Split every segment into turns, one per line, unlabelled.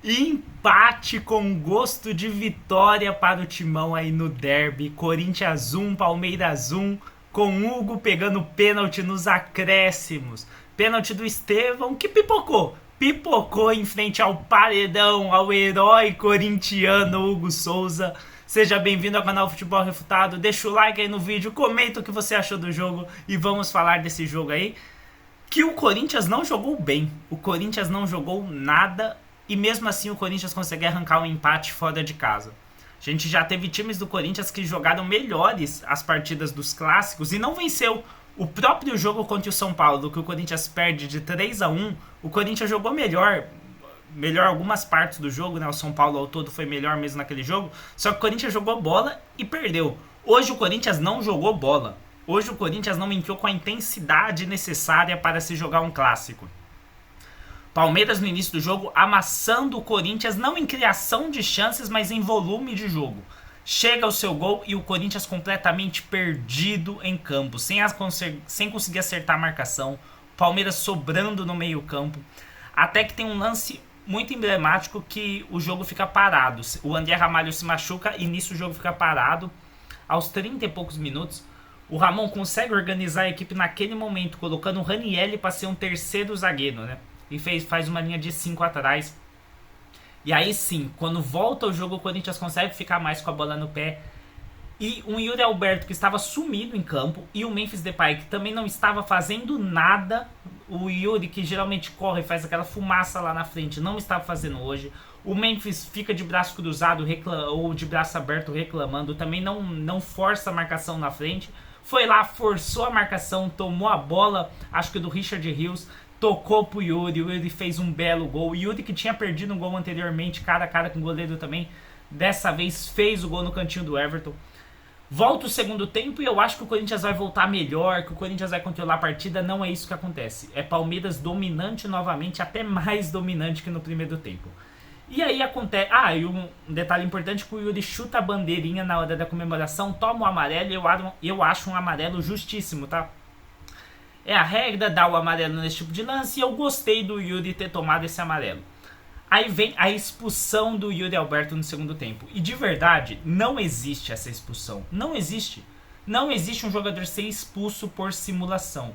Empate com gosto de vitória para o Timão aí no derby. Corinthians 1, Palmeiras 1, com Hugo pegando pênalti nos acréscimos. Pênalti do Estevão que pipocou. Pipocou em frente ao paredão, ao herói corintiano Hugo Souza. Seja bem-vindo ao canal Futebol Refutado. Deixa o like aí no vídeo, comenta o que você achou do jogo e vamos falar desse jogo aí. Que o Corinthians não jogou bem. O Corinthians não jogou nada. E mesmo assim o Corinthians consegue arrancar um empate fora de casa. A gente já teve times do Corinthians que jogaram melhores as partidas dos clássicos e não venceu. O próprio jogo contra o São Paulo, que o Corinthians perde de 3-1, o Corinthians jogou melhor algumas partes do jogo, né? O São Paulo ao todo foi melhor mesmo naquele jogo, só que o Corinthians jogou bola e perdeu. Hoje o Corinthians não jogou bola. Hoje o Corinthians não entrou com a intensidade necessária para se jogar um clássico. Palmeiras no início do jogo amassando o Corinthians, não em criação de chances, mas em volume de jogo. Chega o seu gol e o Corinthians completamente perdido em campo, sem conseguir acertar a marcação. Palmeiras sobrando no meio campo. Até que tem um lance muito emblemático que o jogo fica parado. O André Ramalho se machuca e nisso o jogo fica parado. Aos 30 e poucos minutos, o Ramon consegue organizar a equipe naquele momento, colocando o Ranieri para ser um terceiro zagueiro, né? E faz uma linha de 5 atrás. E aí sim, quando volta o jogo, o Corinthians consegue ficar mais com a bola no pé. E um Yuri Alberto que estava sumido em campo. E o Memphis Depay que também não estava fazendo nada. O Yuri que geralmente corre e faz aquela fumaça lá na frente, não estava fazendo hoje. O Memphis fica de braço cruzado ou de braço aberto reclamando. Também não força a marcação na frente. Foi lá, forçou a marcação, tomou a bola, acho que do Richard Rios. Tocou pro Yuri, o Yuri fez um belo gol. O Yuri que tinha perdido um gol anteriormente, cara a cara com o goleiro também, dessa vez fez o gol no cantinho do Everton. Volta o segundo tempo e eu acho que o Corinthians vai voltar melhor, que o Corinthians vai controlar a partida. Não é isso que acontece. É Palmeiras dominante novamente, até mais dominante que no primeiro tempo. E aí acontece... e um detalhe importante que o Yuri chuta a bandeirinha na hora da comemoração, toma o amarelo e eu acho um amarelo justíssimo, tá? É a regra dar o amarelo nesse tipo de lance e eu gostei do Yuri ter tomado esse amarelo. Aí vem a expulsão do Yuri Alberto no segundo tempo. E de verdade, não existe essa expulsão. Não existe. Não existe um jogador ser expulso por simulação.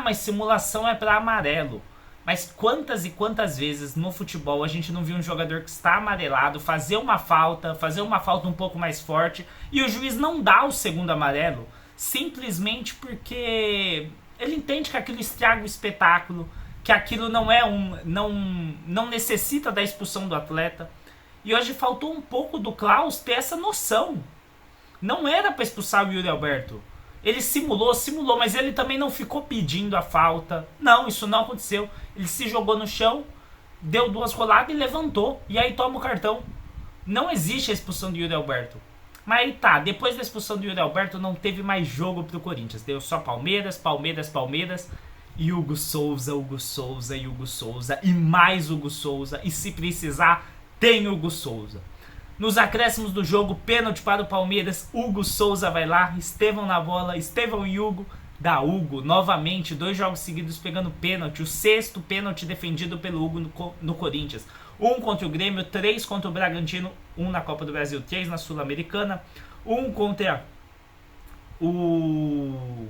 Mas simulação é para amarelo. Mas quantas e quantas vezes no futebol a gente não viu um jogador que está amarelado fazer uma falta um pouco mais forte e o juiz não dá o segundo amarelo simplesmente porque... ele entende que aquilo estraga o espetáculo, que aquilo não necessita da expulsão do atleta. E hoje faltou um pouco do Klaus ter essa noção. Não era para expulsar o Yuri Alberto. Ele simulou, mas ele também não ficou pedindo a falta. Não, isso não aconteceu. Ele se jogou no chão, deu 2 roladas e levantou. E aí toma o cartão. Não existe a expulsão do Yuri Alberto. Mas aí tá, depois da expulsão do Yuri Alberto não teve mais jogo pro Corinthians. Deu só Palmeiras e Hugo Souza e mais Hugo Souza. E se precisar, tem Hugo Souza. Nos acréscimos do jogo, pênalti para o Palmeiras, Hugo Souza vai lá, Estevão na bola, Estevão e Hugo. Da Hugo, novamente, 2 jogos seguidos pegando pênalti. O 6º pênalti defendido pelo Hugo no Corinthians. 1 contra o Grêmio, 3 contra o Bragantino, 1 na Copa do Brasil, 3 na Sul-Americana, 1 contra o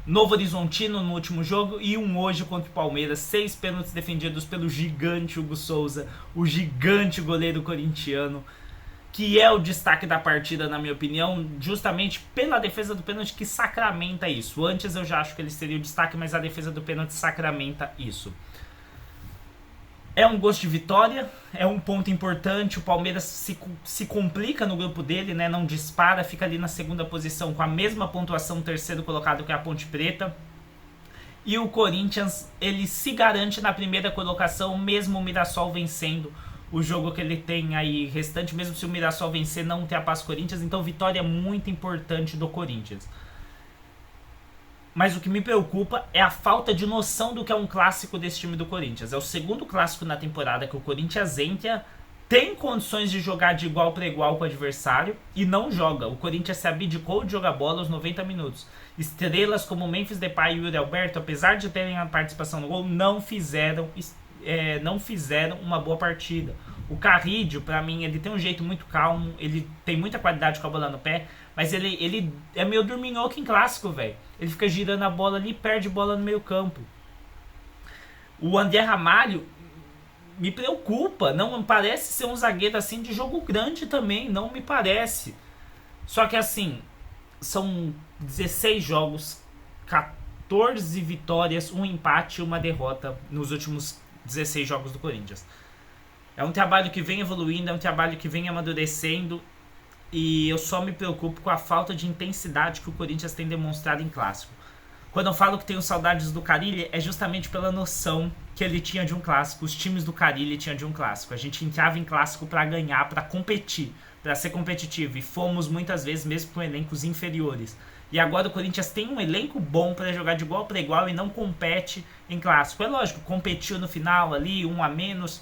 Novo Horizontino no último jogo e 1 hoje contra o Palmeiras. 6 pênaltis defendidos pelo gigante Hugo Souza, o gigante goleiro corintiano, que é o destaque da partida, na minha opinião, justamente pela defesa do pênalti que sacramenta isso. Antes eu já acho que ele seria o destaque, mas a defesa do pênalti sacramenta isso. É um gosto de vitória, é um ponto importante. O Palmeiras se complica no grupo dele, né? Não dispara, fica ali na segunda posição com a mesma pontuação, terceiro colocado, que é a Ponte Preta. E o Corinthians, ele se garante na primeira colocação, mesmo o Mirassol vencendo o jogo que ele tem aí restante, mesmo se o Mirassol vencer, não ultrapassa o Corinthians. Então vitória muito importante do Corinthians. Mas o que me preocupa é a falta de noção do que é um clássico desse time do Corinthians. É o segundo clássico na temporada que o Corinthians entra, tem condições de jogar de igual para igual com o adversário e não joga. O Corinthians se abdicou de jogar bola aos 90 minutos. Estrelas como Memphis Depay e Yuri Alberto, apesar de terem a participação no gol, não fizeram não fizeram uma boa partida. O Carrídio, pra mim, ele tem um jeito muito calmo, ele tem muita qualidade com a bola no pé, mas ele é meio dorminhoco em clássico, velho. Ele fica girando a bola ali e perde bola no meio campo. O André Ramalho me preocupa, não parece ser um zagueiro assim de jogo grande também, não me parece. Só que assim, são 16 jogos, 14 vitórias, um empate e uma derrota nos últimos 16 jogos do Corinthians. É um trabalho que vem evoluindo, é um trabalho que vem amadurecendo, e eu só me preocupo com a falta de intensidade que o Corinthians tem demonstrado em clássico. Quando eu falo que tenho saudades do Carille, é justamente pela noção que ele tinha de um clássico, os times do Carille tinham de um clássico. A gente entrava em clássico para ganhar, para competir, para ser competitivo, e fomos muitas vezes mesmo com elencos inferiores. E agora o Corinthians tem um elenco bom para jogar de igual para igual e não compete em clássico. É lógico, competiu no final ali, um a menos,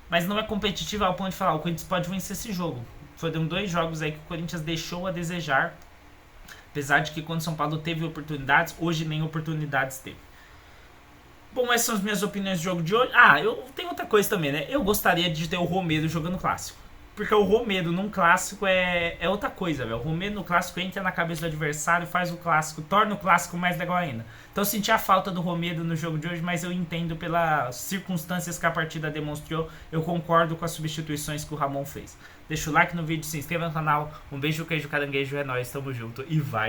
mas não é competitivo ao ponto de falar, o Corinthians pode vencer esse jogo. Foram 2 jogos aí que o Corinthians deixou a desejar, apesar de que quando o São Paulo teve oportunidades, hoje nem oportunidades teve. Bom, essas são as minhas opiniões do jogo de hoje. Eu tenho outra coisa também, né? Eu gostaria de ter o Romero jogando clássico. Porque o Romero num clássico é outra coisa, velho. O Romero no clássico entra na cabeça do adversário, faz o clássico, torna o clássico mais legal ainda. Então eu senti a falta do Romero no jogo de hoje, mas eu entendo pelas circunstâncias que a partida demonstrou. Eu concordo com as substituições que o Ramon fez. Deixa o like no vídeo, se inscreva no canal. Um beijo, queijo, caranguejo, é nóis, tamo junto e vai!